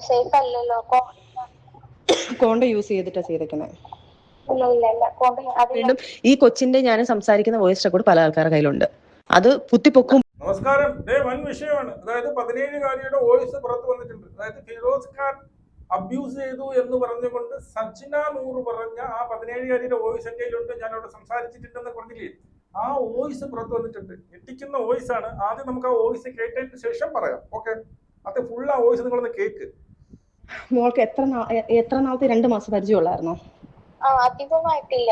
Safe അല്ലല്ലോ. കോണ്ട use ചെയ്തിട്ടാ ചെയ്തേക്കുന്നത്. വീണ്ടും ഈ കൊച്ചിന്റെ ഞാൻ സംസാരിക്കുന്ന വോയിസ് റെക്കോർഡ് പല ആൾക്കാരുടെ കയ്യിലുണ്ട്. അത് കുത്തിപ്പൊക്കും. നമസ്കാരം. വൻ വിഷയമാണ്. അതായത് 17-കാരിയുടെ വോയിസ് പുറത്തു വന്നിട്ടുണ്ട്. അതായത് ഫിറോസ് ഖാൻ അബ്യൂസ് ചെയ്തു എന്ന് പറഞ്ഞുകൊണ്ട് സജ്ന നൂർ പറഞ്ഞ ആ 17-കാരിയുടെ വോയിസ് എന്റെ കയ്യിലുണ്ട്. ഞാൻ അവിടെ സംസാരിച്ചിട്ടുണ്ടെന്ന് പറഞ്ഞില്ലേ, ആ വോയിസ് പുറത്തു വന്നിട്ടുണ്ട്. ഞെട്ടിക്കുന്ന വോയിസ് ആണ്. ആദ്യം നമുക്ക് ആ വോയിസ് കേട്ടതിന് ശേഷം പറയാം. ഓക്കെ, അത് ഫുൾ ആ വോയിസ് നിങ്ങളൊന്ന് കേക്ക്. മോൾക്ക് എത്ര നാളത്തെ 2 മാസം പരിചയമുള്ളായിരുന്നോ? അധികമായിട്ടില്ല.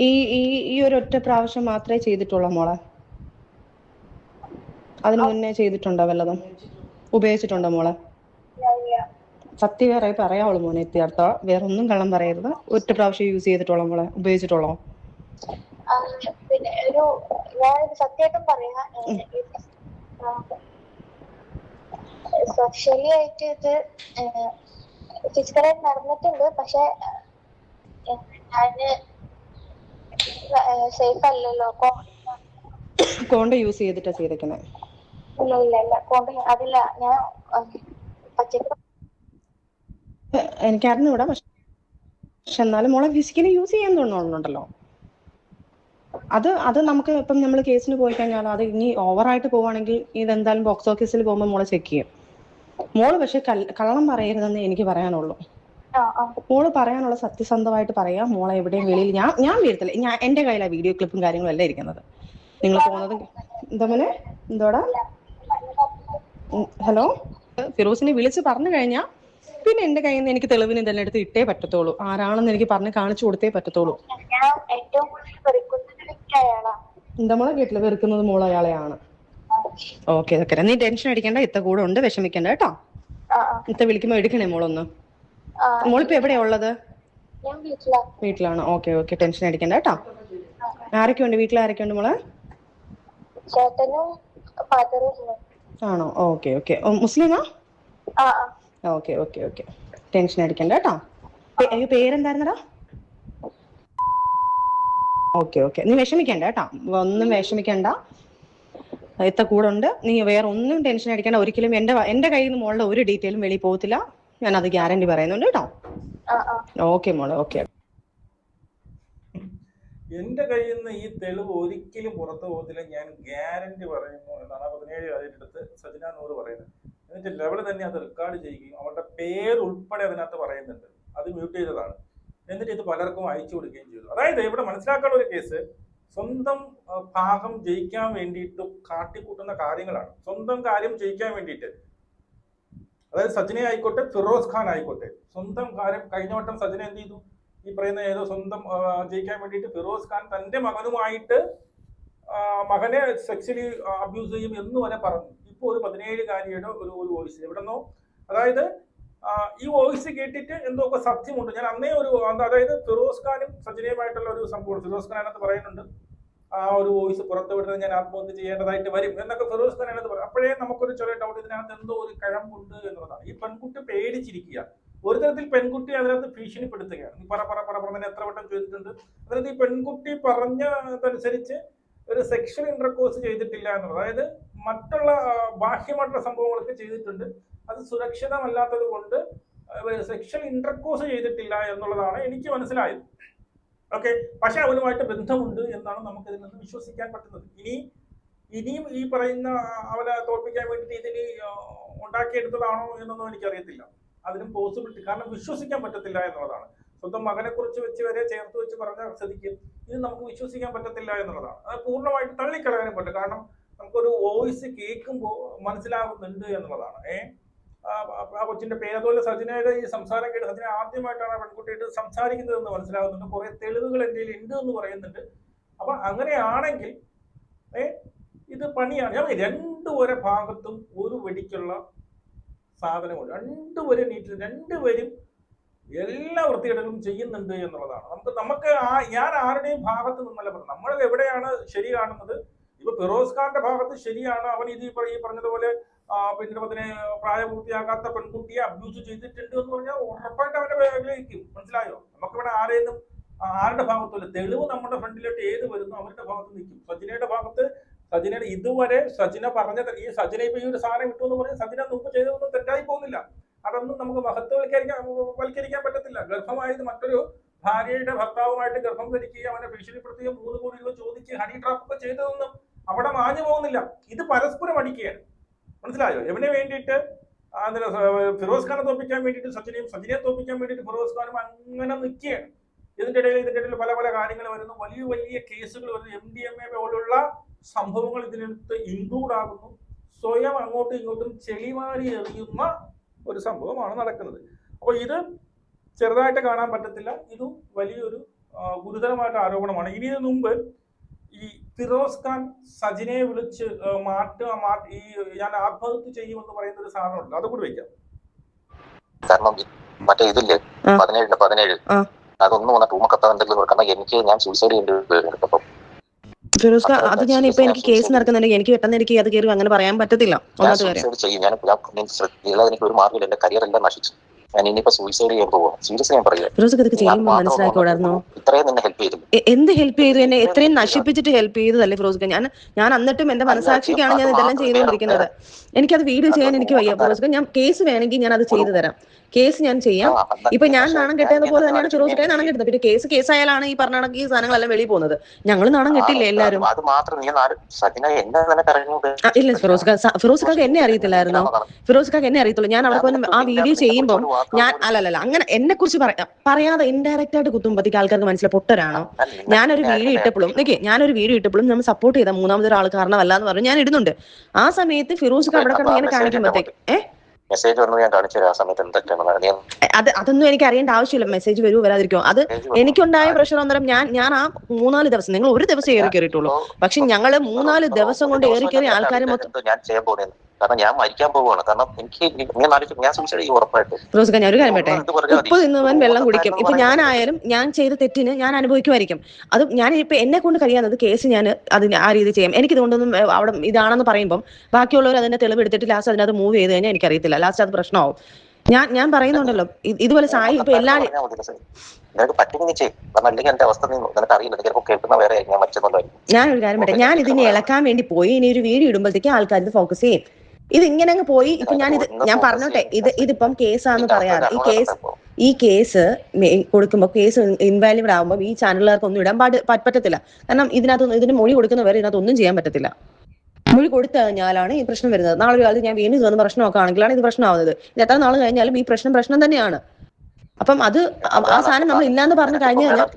ഈ ഒരു ഒറ്റ പ്രാവശ്യം മാത്രമേ ചെയ്തിട്ടുള്ളൂ മോളെ? അതിനു മുന്നേ ചെയ്തിട്ടുണ്ടോ വല്ലതും? ഉപയോഗിച്ചിട്ടുണ്ടോ മോളെ? സത്യം പറയാവുള്ളൂ മോനെ. എത്തിയർത്ഥ വേറെ ഒന്നും കള്ളം പറയരുത്. ഒറ്റ പ്രാവശ്യം യൂസ് ചെയ്തിട്ടുള്ളോ മോളെ? ഉപയോഗിച്ചിട്ടുള്ളോ? പിന്നെ ഞാൻ സത്യമായിട്ടും പറയാ, സെക്ഷലി ആയിട്ട് ഇത് ഫിസിക്കലായിട്ട് നടന്നിട്ടുണ്ട്. പക്ഷെ ഞാന് സേഫ് അല്ലല്ലോ. കോണ്ട യൂസ് ചെയ്തിട്ടാ ചെയ്തേക്കുന്നത്? ഇല്ല കോണ്ട അതില്ല. ഞാൻ എനിക്കറിഞ്ഞൂടാ. പക്ഷെ എന്നാലും മോളെ ഫിസിക്കലി യൂസ് ചെയ്യാൻ തോന്നുന്നുണ്ടല്ലോ. അത് നമുക്ക് ഇപ്പം നമ്മൾ കേസിന് പോയി കഴിഞ്ഞാൽ അത് ഇനി ഓവറായിട്ട് പോവാണെങ്കിൽ ഇതെന്തായാലും ബോക്സ് ഓഫീസിൽ പോകുമ്പോൾ മോളെ ചെക്ക് ചെയ്യും. മോള് പക്ഷെ കള്ളം പറയരുതെന്ന് എനിക്ക് പറയാനുള്ളൂ. മോള് പറയാനുള്ള സത്യസന്ധമായിട്ട് പറയാ. മോളെ എവിടെയും വെളിയിൽ ഞാൻ വീഴത്തില്ല. എന്റെ കയ്യിലാ വീഡിയോ ക്ലിപ്പും കാര്യങ്ങളും എല്ലാം ഇരിക്കുന്നത്. നിങ്ങൾ പോകുന്നത് എന്താ മോനെ? എന്തോടാ? ഹലോ, ഫിറോസിനെ വിളിച്ച് പറഞ്ഞു കഴിഞ്ഞാ പിന്നെ എന്റെ കയ്യിൽ നിന്ന് എനിക്ക് തെളിവിന് ഇതെല്ലാം എടുത്ത് ഇട്ടേ പറ്റത്തുള്ളൂ. ആരാണെന്ന് എനിക്ക് പറഞ്ഞ് കാണിച്ചു കൊടുത്തേ പറ്റത്തുള്ളൂ. എന്താ മോളെ കേട്ടില്ല? വെറുക്കുന്നത് മോള് അയാളെയാണ്. ഓക്കെ ഓക്കെ, നീ ടെൻഷൻ അടിക്കണ്ട. ഇത്ത കൂടെ ഉണ്ട്, വിഷമിക്കണ്ട കേട്ടോ. ഇത്ത വിളിക്കുമ്പോ എടുക്കണേ മോളൊന്ന്. മോളിപ്പോ എവിടെയാ ഉള്ളത്? വീട്ടിലാണ്. ഓക്കെ ഓക്കെ, ടെൻഷൻ അടിക്കണ്ട കേട്ടോ. ആരൊക്കെ ഉണ്ട് വീട്ടിൽ? ആരൊക്കെ ഉണ്ട് മോളെ? ആണോ? Okay okay. മുസ്ലിമാ? ഓക്കെ ഓക്കെ ഓക്കെ, ടെൻഷൻ അടിക്കണ്ട കേട്ടോ. പേരെന്തായിരുന്നടാ? ഓക്കെ ഓക്കെ, നീ വിഷമിക്കണ്ട കേട്ടോ. ഒന്നും വിഷമിക്കണ്ട. ഇത്ത കൂടെ ഉണ്ട്. നീ വേറെ ഒന്നും ടെൻഷൻ അടിക്കണ്ട. ഒരിക്കലും എന്റെ കയ്യിൽ നിന്ന് മോളുടെ ഒരു ഡീറ്റെയിലും വെളിയിൽ പോകത്തില്ല. ഞാൻ അത് ഗ്യാരണ്ടി പറയുന്നുണ്ട് കേട്ടോ. ഓക്കെ മോളെ. ഓക്കെ, എന്റെ കയ്യിൽ നിന്ന് ഈ തെളിവ് ഒരിക്കലും പുറത്തു പോകത്തില്ല, ഞാൻ ഗ്യാരണ്ടി പറയുന്നു എന്നാണ് 17-കാരിയുടെ സജ്ന നൂർ പറയുന്നത്. എന്നിട്ട് ലെവൽ തന്നെ അത് റെക്കോർഡ് ചെയ്യുകയും അവരുടെ പേര് ഉൾപ്പെടെ അതിനകത്ത് പറയുന്നുണ്ട്. അത് മ്യൂട്ട് ചെയ്തതാണ്. എന്നിട്ട് ഇത് പലർക്കും അയച്ചു കൊടുക്കുകയും ചെയ്തു. അതായത് ഇവിടെ മനസ്സിലാക്കേണ്ട ഒരു കേസ്, സ്വന്തം ഭാഗം ജയിക്കാൻ വേണ്ടിയിട്ട് കാട്ടിക്കൂട്ടുന്ന കാര്യങ്ങളാണ്. സ്വന്തം കാര്യം ജയിക്കാൻ വേണ്ടിയിട്ട്, അതായത് സജ്ന ആയിക്കോട്ടെ ഫിറോസ് ഖാൻ ആയിക്കോട്ടെ, സ്വന്തം കാര്യം. കഴിഞ്ഞ വട്ടം സജ്ന എന്ത് ചെയ്തു? ഈ പറയുന്ന ഏതോ സ്വന്തം ജയിക്കാൻ വേണ്ടിയിട്ട് ഫിറോസ് ഖാൻ തന്റെ മകനുമായിട്ട് മകനെ സെക്സ്വലി അബ്യൂസ് ചെയ്യും എന്ന് വരെ പറഞ്ഞു. ഇപ്പോൾ ഒരു 17-കാരിയുടെ ഒരു വോയിസ് എവിടെന്നോ, അതായത് ഈ വോയിസ് കേട്ടിട്ട് എന്തൊക്കെ സത്യമുണ്ട്. ഞാൻ അന്നേ അതായത് ഫിറോസ് ഖാനും സജ്നയുമായിട്ടുള്ള ഒരു സംഭവം ഫിറോസ് ഖാൻ അതിനകത്ത് പറയുന്നുണ്ട്. ആ ഒരു വോയിസ് പുറത്തുവിടുന്നത് ഞാൻ ആത്മഹത്യ ചെയ്യേണ്ടതായിട്ട് വരും എന്നൊക്കെ ഫിറോസ് ഖാൻ അതിനകത്ത് പറയും. അപ്പോഴേ നമുക്കൊരു ചെറിയ ഡൗട്ട്, ഇതിനകത്ത് എന്തോ ഒരു കഴമ്പുണ്ട് എന്നുള്ളതാണ്. ഈ പെൺകുട്ടി പേടിച്ചിരിക്കുക. ഒരു തരത്തിൽ പെൺകുട്ടി അതിനകത്ത് ഭീഷണിപ്പെടുത്തുകയാണ്. നീ പറഞ്ഞ എത്ര വട്ടം ചോദിച്ചിട്ടുണ്ട്. അതായത് ഈ പെൺകുട്ടി പറഞ്ഞതനുസരിച്ച് ഒരു സെക്ഷൽ ഇന്റർകോഴ്സ് ചെയ്തിട്ടില്ല എന്നുള്ളത്, അതായത് മറ്റുള്ള ബാഹ്യമായിട്ടുള്ള സംഭവങ്ങളൊക്കെ ചെയ്തിട്ടുണ്ട്. അത് സുരക്ഷിതമല്ലാത്തത് കൊണ്ട് സെക്ഷൽ ഇന്റർകോഴ്സ് ചെയ്തിട്ടില്ല എന്നുള്ളതാണ് എനിക്ക് മനസ്സിലായത്. ഓക്കെ, പക്ഷെ അവനുമായിട്ട് ബന്ധമുണ്ട് എന്നാണ് നമുക്ക് ഇതിൽ നിന്ന് വിശ്വസിക്കാൻ പറ്റുന്നത്. ഇനിയും ഈ പറയുന്ന അവനെ തോൽപ്പിക്കാൻ വേണ്ടിയിട്ട് ഇതിന് ഉണ്ടാക്കിയെടുത്തതാണോ എന്നൊന്നും എനിക്കറിയത്തില്ല. അതിനും പോസിബിലിറ്റി, കാരണം വിശ്വസിക്കാൻ പറ്റത്തില്ല എന്നുള്ളതാണ്. സ്വന്തം മകനെ കുറിച്ച് വെച്ച് വരെ ചേർത്ത് വെച്ച് പറഞ്ഞ സ്ഥിതിക്ക് ഇത് നമുക്ക് വിശ്വസിക്കാൻ പറ്റത്തില്ല എന്നുള്ളതാണ്. അത് പൂർണ്ണമായിട്ട് തള്ളിക്കളയാനും പറ്റും. കാരണം നമുക്കൊരു വോയിസ് കേൾക്കുമ്പോൾ മനസ്സിലാകുന്നുണ്ട് എന്നുള്ളതാണ്. ആ കൊച്ചിന്റെ പേര്, അതുപോലെ സജ്നയുടെ ഈ സംസാരം കേട്ട് സജ്ന ആദ്യമായിട്ടാണ് ആ പെൺകുട്ടിയായിട്ട് സംസാരിക്കുന്നത് എന്ന് മനസ്സിലാകുന്നുണ്ട്. കുറെ തെളിവുകൾ എൻ്റെ കയ്യിൽ ഉണ്ട് എന്ന് പറയുന്നുണ്ട്. അപ്പൊ അങ്ങനെയാണെങ്കിൽ ഇത് പണിയാണ്. ഞാൻ രണ്ടുപേരെ ഭാഗത്തും ഒരു വെടിക്കുള്ള സാധനമുണ്ട്. രണ്ടുപേരും നീറ്റ്, രണ്ടുപേരും എല്ലാ വൃത്തികേടുകളും ചെയ്യുന്നുണ്ട് എന്നുള്ളതാണ്. നമുക്ക് ഞാൻ ആരുടെയും ഭാഗത്ത് നിന്നല്ല പറഞ്ഞത്. നമ്മൾ എവിടെയാണ് ശരി കാണുന്നത്? ഇപ്പൊ ഫിറോസ് ഖാന്റെ ഭാഗത്ത് ശരിയാണ്. അവൻ ഈ പറഞ്ഞതുപോലെ പിന്നെ അതിനെ പ്രായപൂർത്തിയാകാത്ത പെൺകുട്ടിയെ അബ്യൂസ് ചെയ്തിട്ടുണ്ട് എന്ന് പറഞ്ഞാൽ ഉറപ്പായിട്ട് അവന്റെ വേഗം. മനസ്സിലായോ? നമുക്കിവിടെ ആരുടെ ഭാഗത്തുമില്ല. തെളിവ് നമ്മുടെ ഫ്രണ്ടിലോട്ട് ഏത് വരുന്നു അവരുടെ ഭാഗത്ത് നിൽക്കും. സജ്നയുടെ ഭാഗത്ത് ഇതുവരെ സജ്ന പറഞ്ഞത്, ഈ സജ്ന ഇപ്പൊ ഈ ഒരു സാധനം ഇട്ടു എന്ന് പറഞ്ഞാൽ സജ്ന മുമ്പ് ചെയ്തതൊന്നും തെറ്റായി നിസ്സാരവൽക്കരിക്കാൻ പറ്റത്തില്ല. ഗർഭമായത് മറ്റൊരു ഭാര്യയുടെ ഭർത്താവുമായിട്ട് ഗർഭം ധരിക്കുകയും അവനെ ഭീഷണിപ്പെടുത്തുകയും 3 കോടി രൂപ ചോദിക്കുകയും ഹണി ട്രാപ്പ് ഒക്കെ ചെയ്തതൊന്നും അവിടെ മാഞ്ഞു പോകുന്നില്ല. ഇത് പരസ്പരം അടിക്കുകയാണ്. മനസ്സിലായോ? എവന് വേണ്ടിയിട്ട് ഫിറോസ് ഖാനെ തോൽപ്പിക്കാൻ വേണ്ടിയിട്ട് സജിനെ തോൽപ്പിക്കാൻ വേണ്ടിയിട്ട് ഫിറോസ് ഖാനും അങ്ങനെ നിൽക്കുകയാണ്. ഇതിന്റെ ഇടയിൽ പല പല കാര്യങ്ങൾ വരുന്നു, വലിയ വലിയ കേസുകൾ വരുന്നു, MDMA പോലുള്ള സംഭവങ്ങൾ ഇതിനകത്ത് ഇൻക്ലൂഡ് ആകുന്നു. സ്വയം അങ്ങോട്ടും ഇങ്ങോട്ടും ചെളിമാരി എറിയുന്ന ഒരു സംഭവമാണ് നടക്കുന്നത്. അപ്പോൾ ഇത് ചെറുതായിട്ട് കാണാൻ പറ്റത്തില്ല. ഇതും വലിയൊരു ഗുരുതരമായിട്ട് ആരോപണമാണ്. ഇതിനു മുമ്പ് ഈ ഫിറോസ് ഖാൻ സജിനെ വിളിച്ച് ഈ ഞാൻ ആത്മഹത്യ ചെയ്യുമെന്ന് പറയുന്ന ഒരു സാധനമുണ്ട്, അതുകൂടി വെക്കാം. കാരണം മറ്റേ ഇതില്ലേ 17 അതൊന്നും വന്ന ടൂമക്കത്ത എന്തെങ്കിലും കാരണം എനിക്ക് ഞാൻ സൂസൈഡ് ചെയ്യേണ്ടി. ഫിറോസ് ഖാൻ അത് ഞാൻ ഇപ്പൊ എനിക്ക് കേസ് നടക്കുന്നുണ്ടെങ്കിൽ എനിക്ക് പെട്ടെന്ന് എനിക്ക് അത് കയറി അങ്ങനെ പറയാൻ പറ്റത്തില്ല. എനിക്ക് ഒരു മാർഗ്ഗമില്ല, എന്റെ കരിയർ എല്ലാം നശിച്ചു. ഞാൻ ഇനിയിപ്പോ സൂയിസൈഡ് ചെയ്യാൻ പോവാണ്. സീരിയസ് ഞാൻ പറയാം. ഫിറോസ് ഇതൊക്കെ ചെയ്യുമ്പോൾ മനസ്സിലാക്കിയോടായിരുന്നോ? ഇത്രയും നിന്നെ ഹെൽപ്പ് ചെയ്തു. എന്ത് ഹെൽപ്പ് ചെയ്തു? എന്നെ എത്രയും നശിപ്പിച്ചിട്ട് ഹെൽപ്പ് ചെയ്തതല്ലേ ഫിറോസ് ഖാൻ? ഞാൻ എന്നിട്ടും എന്റെ മനസാക്ഷിക്കാണ് ഞാൻ ഇതെല്ലാം ചെയ്തുകൊണ്ടിരിക്കുന്നത്. എനിക്കത് വീഡിയോ ചെയ്യാൻ എനിക്ക് വയ്യ ഫിറോസ് ഖാൻ. ഞാൻ കേസ് വേണമെങ്കിൽ ഞാൻ അത് ചെയ്തു തരാം. കേസ് ഞാൻ ചെയ്യാം. ഇപ്പൊ ഞാൻ നാണം കെട്ടിയത് പോലെ തന്നെയാണ് ഫിറോസ് ഖാൻ നാണം കെട്ടുന്നത്. പിന്നെ കേസ് ആയാലാണ് ഈ പറഞ്ഞ കണക്ക് ഈ സാധനങ്ങളെല്ലാം വെളിയിൽ പോകുന്നത്. ഞങ്ങൾ നാണം കെട്ടില്ലേ എല്ലാരും? ഇല്ല ഫിറോസ് ഖാക്ക് എന്നെ അറിയത്തില്ലായിരുന്നോ? ഫിറോസ് ഖാക്ക് എന്നെ അറിയത്തുള്ളൂ. ഞാൻ അവിടെ പോയി ആ വീഡിയോ ചെയ്യുമ്പോൾ ഞാൻ അല്ലല്ല അങ്ങനെ എന്നെ കുറിച്ച് പറയാതെ ഇൻഡയറക്റ്റ് ആയിട്ട് കുത്തുമ്പത്തേക്ക് ആൾക്കാർക്ക് മനസ്സിലായി പൊട്ടരാണോ. ഞാനൊരു വീഡിയോ ഇട്ടപ്പോഴും നമ്മൾ സപ്പോർട്ട് ചെയ്ത മൂന്നാമതൊരാൾ കാരണമല്ല എന്ന് പറഞ്ഞു ഞാൻ ഇടുന്നുണ്ട്. ആ സമയത്ത് ഫിറോസ് ഖാൻ അവിടെ കിടന്ന് ഇങ്ങനെ കാണിക്കുമ്പോഴത്തേക്ക് മെസ്സേജ് വന്നു, ഞാൻ കാണിച്ചു തരാം. ആ സമയത്ത് എന്തൊക്കെയാണ് അതൊന്നും എനിക്ക് അറിയേണ്ട ആവശ്യമില്ല. മെസ്സേജ് വരുമോ വരാതിരിക്കോ അത് എനിക്കുണ്ടായ പ്രശ്നം അന്നേരം ഞാൻ ആ 3-4 ദിവസം, നിങ്ങൾ ഒരു ദിവസം ഏറി കയറിയിട്ടുള്ളൂ, പക്ഷെ ഞങ്ങള് 3-4 ദിവസം കൊണ്ട് ഏറി കയറി ആൾക്കാർ മൊത്തം ഞാൻ ചെയ്യാൻ പോകുന്നത്. കാരണം ഞാൻ മരിക്കാൻ പോവുകയാണ്. കാരണം എനിക്ക് ഞാൻ സൂസൈഡ് ചെയ്യും ഉറപ്പായിട്ട്. ഫിറോസ് ഖാൻ ഞാൻ ഒരു കാര്യം പറയട്ടെ, ഉപ്പ് തിന്നുവൻ വെള്ളം കുടിക്കും. ഇപ്പൊ ഞാനായാലും ഞാൻ ചെയ്ത തെറ്റിന് ഞാൻ അനുഭവിക്കുമായിരിക്കും. അത് ഞാൻ ഇപ്പൊ എന്നെ കൊണ്ട് കഴിയാവുന്നത് കേസ് ഞാൻ അതിന് ആ രീതി ചെയ്യാം. എനിക്കിതുകൊണ്ടൊന്നും അവിടെ ഇതാണെന്ന് പറയുമ്പോൾ ബാക്കിയുള്ളവർ അതിന്റെ തെളിവ് എടുത്തിട്ട് ലാസ്റ്റ് അതിനകത്ത് മൂവ് ചെയ്ത് കഴിഞ്ഞാൽ എനിക്കറിയത്തില്ല, ലാസ്റ്റ് അത് പ്രശ്നമാവും. ഞാൻ പറയുന്നുണ്ടല്ലോ ഇതുപോലെ സായി ഇപ്പൊ എല്ലാവരും ഞാനൊരു കാര്യം പറയട്ടെ, ഞാൻ ഇതിനെ ഇളക്കാൻ വേണ്ടി പോയി ഇനി ഒരു വീഡിയോ ഇടുമ്പോഴത്തേക്ക് ആൾക്കാർ ഇത് ഫോക്കസ് ചെയ്യും. ഇത് ഇങ്ങനെ അങ്ങ് പോയി. ഇപ്പൊ ഞാൻ പറഞ്ഞോട്ടെ, ഇതിപ്പം കേസാന്ന് പറയാറ്. ഈ കേസ് കൊടുക്കുമ്പോൾ കേസ് ഇൻവാലിഡ് ആകുമ്പോൾ ഈ ചാനലുകാർക്ക് ഒന്നും ഇടാൻ പറ്റത്തില്ല. കാരണം ഇതിന് മൊഴി കൊടുക്കുന്നവരെ ഇതിനകത്ത് ഒന്നും ചെയ്യാൻ പറ്റത്തില്ല. മൊഴി കൊടുത്തു കഴിഞ്ഞാലാണ് ഈ പ്രശ്നം വരുന്നത്. നാളെ ഒരു കാലത്ത് ഞാൻ വീണ്ടും തോന്നുന്ന പ്രശ്നമൊക്കെ ആണെങ്കിലാണ് ഇത് പ്രശ്നമാവുന്നത്. ഇത് എത്ര നാൾ കഴിഞ്ഞാലും ഈ പ്രശ്നം തന്നെയാണ്. അപ്പം അത് ആ സാധനം നമ്മൾ ഇല്ലാന്ന് പറഞ്ഞു കഴിഞ്ഞു കഴിഞ്ഞാൽ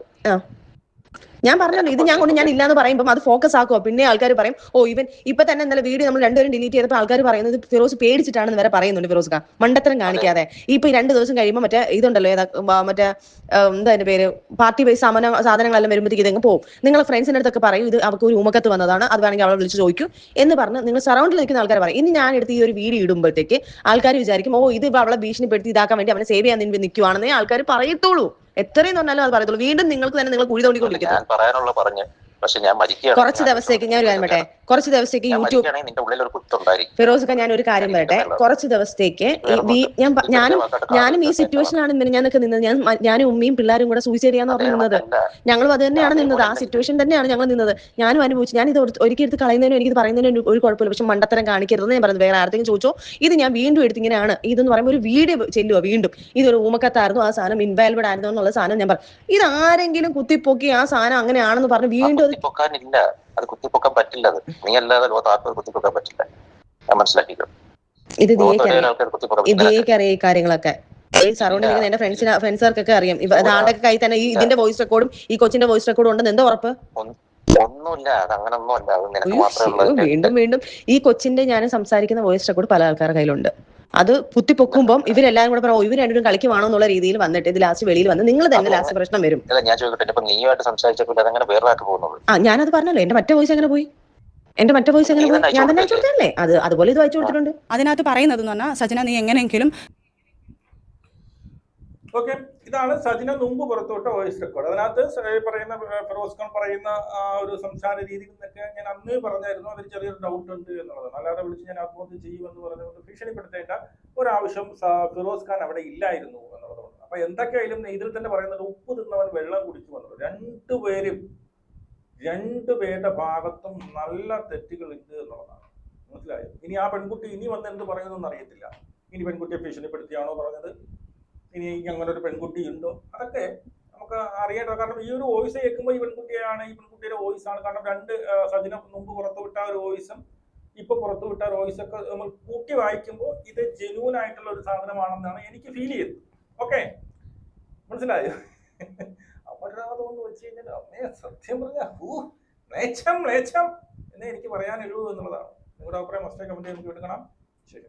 ഞാൻ പറഞ്ഞല്ലോ, ഇത് ഞാൻ ഇല്ലാന്ന് പറയുമ്പോൾ അത് ഫോക്കസ് ആക്കുക. പിന്നെ ആൾക്കാർ പറയും ഇവൻ ഇപ്പൊ തന്നെ ഇന്നലെ വീഡിയോ നമ്മൾ രണ്ടുപേരും ഡിലീറ്റ് ചെയ്തപ്പോൾ ആൾക്കാർ പറയുന്നത് ഫിറോസ് പേടിച്ചിട്ടാണെന്ന് വരെ പറയുന്നുണ്ട്. ഫിറോസ് ഖാൻ മണ്ടത്തരം കാണിക്കാതെ ഇപ്പൊ 2 ദിവസം കഴിയുമ്പോൾ മറ്റേ ഇതുണ്ടല്ലോ മറ്റേ എന്താ അതിന്റെ പേര് പാർട്ടി ബേസ് സാധനങ്ങളെല്ലാം വരുമ്പോഴത്തേക്ക് ഇതങ്ങ് പോകും. നിങ്ങളെ ഫ്രണ്ട്സിന്റെ അടുത്തൊക്കെ പറയും ഇത് അവർക്ക് ഒരു ഉമക്കത്ത് വന്നതാണ്, അത് വേണമെങ്കിൽ അവളെ വിളിച്ച് ചോദിക്കൂ എന്ന് പറഞ്ഞ് നിങ്ങൾ സറൗണ്ടിൽ നിൽക്കുന്ന ആൾക്കാർ പറയും. ഇനി ഞാൻ എടുത്ത് ഈ ഒരു വീഡിയോ ഇടുമ്പോഴത്തേക്ക് ആൾക്കാർ വിചാരിക്കും ഇത് അവളെ ഭീഷണിപ്പെടുത്തി ഇതാക്കാൻ വേണ്ടി അവനെ സേവ് ചെയ്യാൻ നിൽക്കുവാണെന്നേ ആൾക്കാർ പറയത്തുള്ളൂ. എത്രയും പറഞ്ഞാലും അത് പറയത്തുള്ളൂ. വീണ്ടും നിങ്ങൾക്ക് തന്നെ നിങ്ങൾ കുഴി തോണ്ടിക്കൊണ്ടിരിക്കുന്നു. കുറച്ച് ദിവസത്തേക്ക് ഞാൻ ഒരു കാര്യം പറയട്ടെ, കുറച്ച് ദിവസത്തേക്ക് യൂട്യൂബ് ഫിറോസ് ഖാൻ ഞാൻ ഒരു കാര്യം പറയട്ടെ, കുറച്ച് ദിവസത്തേക്ക് ഞാനും ഈ സിറ്റുവേഷനാണ് ഞാനൊക്കെ നിന്നത്. ഞാനും ഉമ്മയും പിള്ളേരും കൂടെ സൂയിസൈഡ് ചെയ്യാന്ന് പറഞ്ഞു നിന്നത്. ഞങ്ങളും അത് തന്നെയാണ് നിന്നത്. ആ സിറ്റുവേഷൻ തന്നെയാണ് ഞങ്ങൾ നിന്നത്. ഞാനും അനുഭവിച്ചു. ഞാൻ ഇത് ഒരിക്കൽ എടുത്ത് കളയുന്നതിനും എനിക്ക് പറയുന്നതിനും ഒരു കുഴപ്പമില്ല. പക്ഷെ മണ്ടത്തരം കാണിക്കരുതെന്ന് ഞാൻ പറയുന്നത്. വേറെ ആർക്കെങ്കിലും ചോദിച്ചോ ഇത് ഞാൻ വീണ്ടും എടുത്തിങ്ങനെയാണ് ഇതെന്ന് പറയുമ്പോൾ ഒരു വീഡിയോ ചെല്ലുക. വീണ്ടും ഇതൊരു ഊമക്കത്തായിരുന്നു, ആ സാധനം ഇൻവാലിഡ് ആയിരുന്നു എന്നുള്ള സാധനം ഞാൻ പറഞ്ഞു. ഇത് ആരെങ്കിലും കുത്തിപ്പൊക്കി ആ സാധനം അങ്ങനെയാണെന്ന് പറഞ്ഞ് വീണ്ടും കുത്തിപ്പൊക്കാനില്ല, അത് കുത്തിപ്പൊക്കാൻ പറ്റില്ല. അത് നീ അല്ലാതെ ലോകത്ത് ആർക്കും കുത്തിപ്പൊക്കാൻ പറ്റില്ല. ഞാൻ മനസ്സിലാക്കിക്കോ. ഇത് അറിയാം ഈ കാര്യങ്ങളൊക്കെ. സറൗണ്ടിൽ എന്റെ ഫ്രണ്ട്സുകാർക്കൊക്കെ അറിയാം. ആളുടെ കൈ തന്നെ ഇതിന്റെ വോയിസ് റെക്കോർഡും ഈ കൊച്ചിന്റെ വോയിസ് റെക്കോർഡും ഉണ്ടെന്ന് എന്താ ഉറപ്പ്? ഒന്നുമില്ല, അത് അങ്ങനൊന്നും അല്ല. അത് നിനക്ക് മാത്രമേ വീണ്ടും ഈ കൊച്ചിന്റെ ഞാൻ സംസാരിക്കുന്ന വോയിസ് റെക്കോർഡ് പല ആൾക്കാരുടെ കയ്യിലുണ്ട്. അത് കുത്തിപ്പൊക്കുമ്പോൾ ഇവരെല്ലാരും കൂടെ പറയും ഇവർ രണ്ടും കളിക്കുവാണോ എന്നുള്ള രീതിയിൽ വന്നിട്ട് ഇത് ലാസ്റ്റ് വെളിയിൽ വന്ന് നിങ്ങൾ തന്നെ ലാസ്റ്റ് പ്രശ്നം വരും. ഞാൻ ചോദിക്കട്ടെ, നീയുമായിട്ട് സംസാരിച്ചപ്പോൾ അതങ്ങനെ വേറെ പോകുന്നത്? ഞാനത് പറഞ്ഞല്ലോ, എന്റെ മറ്റേ വോയിസ് എങ്ങനെ പോയി? ഞാൻ തന്നെ അയച്ചു കൊടുത്തല്ലേ? അതുപോലെ ഇത് അയച്ചു കൊടുത്തിട്ടുണ്ട്. അതിനകത്ത് പറയുന്നത് എന്ന് പറഞ്ഞാൽ സജന നീ എങ്ങനെയെങ്കിലും ഓക്കെ. ഇതാണ് സജിന മുമ്പ് പുറത്തുവിട്ട വോയിസ് റെക്കോർഡ്. അതിനകത്ത് പറയുന്ന ഫിറോസ് ഖാൻ പറയുന്ന ആ ഒരു സംസാര രീതിയിൽ നിന്നൊക്കെ ഞാൻ അന്നേ പറഞ്ഞായിരുന്നു അതിൽ ചെറിയൊരു ഡൗട്ട് ഉണ്ട് എന്നുള്ളത്. അല്ലാതെ വിളിച്ച് ഞാൻ ആത്മഹത്യ ചെയ്യുമെന്ന് പറഞ്ഞുകൊണ്ട് ഭീഷണിപ്പെടുത്തേണ്ട ഒരാവശ്യം ഫിറോസ് ഖാൻ അവിടെ ഇല്ലായിരുന്നു എന്നുള്ളതുകൊണ്ട്. അപ്പൊ എന്തൊക്കെയായാലും ഇതിൽ തന്നെ പറയുന്നത് ഉപ്പ് തിന്നവൻ വെള്ളം കുടിച്ചു എന്നുള്ളത്. രണ്ടുപേരുടെ ഭാഗത്തും നല്ല തെറ്റുകൾ ഉണ്ട് എന്നുള്ളതാണ്. മനസ്സിലായോ? ഇനി ആ പെൺകുട്ടി ഇനി വന്ന് എന്ത് പറയുന്നതെന്ന് അറിയത്തില്ല. ഇനി പെൺകുട്ടിയെ ഭീഷണിപ്പെടുത്തിയാണോ പറഞ്ഞത്, ഇനി എനിക്ക് അങ്ങനെ ഒരു പെൺകുട്ടി ഉണ്ടോ, അതൊക്കെ നമുക്ക് അറിയേണ്ടത്. കാരണം ഈ ഒരു വോയിസ് കേൾക്കുമ്പോൾ ഈ പെൺകുട്ടിയാണ്, ഈ പെൺകുട്ടിയുടെ വോയിസ് ആണ്. കാരണം രണ്ട് സജിന മുമ്പ് പുറത്തുവിട്ട ഒരു വോയിസും ഇപ്പൊ പുറത്തുവിട്ട വോയിസ് ഒക്കെ നമ്മൾ കൂട്ടി വായിക്കുമ്പോൾ ഇത് ജെന്യൂൻ ആയിട്ടുള്ള ഒരു സാധനമാണെന്നാണ് എനിക്ക് ഫീൽ ചെയ്തത്. ഓക്കെ, മനസ്സിലായോ? അപരാധമെന്ന് വെച്ച് കഴിഞ്ഞാൽ അമ്മയെ സത്യം പറഞ്ഞ മ്ലേച്ഛം എന്നേ എനിക്ക് പറയാനുള്ളൂ എന്നുള്ളതാണ്. നിങ്ങളുടെ അഭിപ്രായം മസ്റ്റേ കമന്റ് ചെയ്ത് നമുക്ക് എടുക്കണം. ശരി.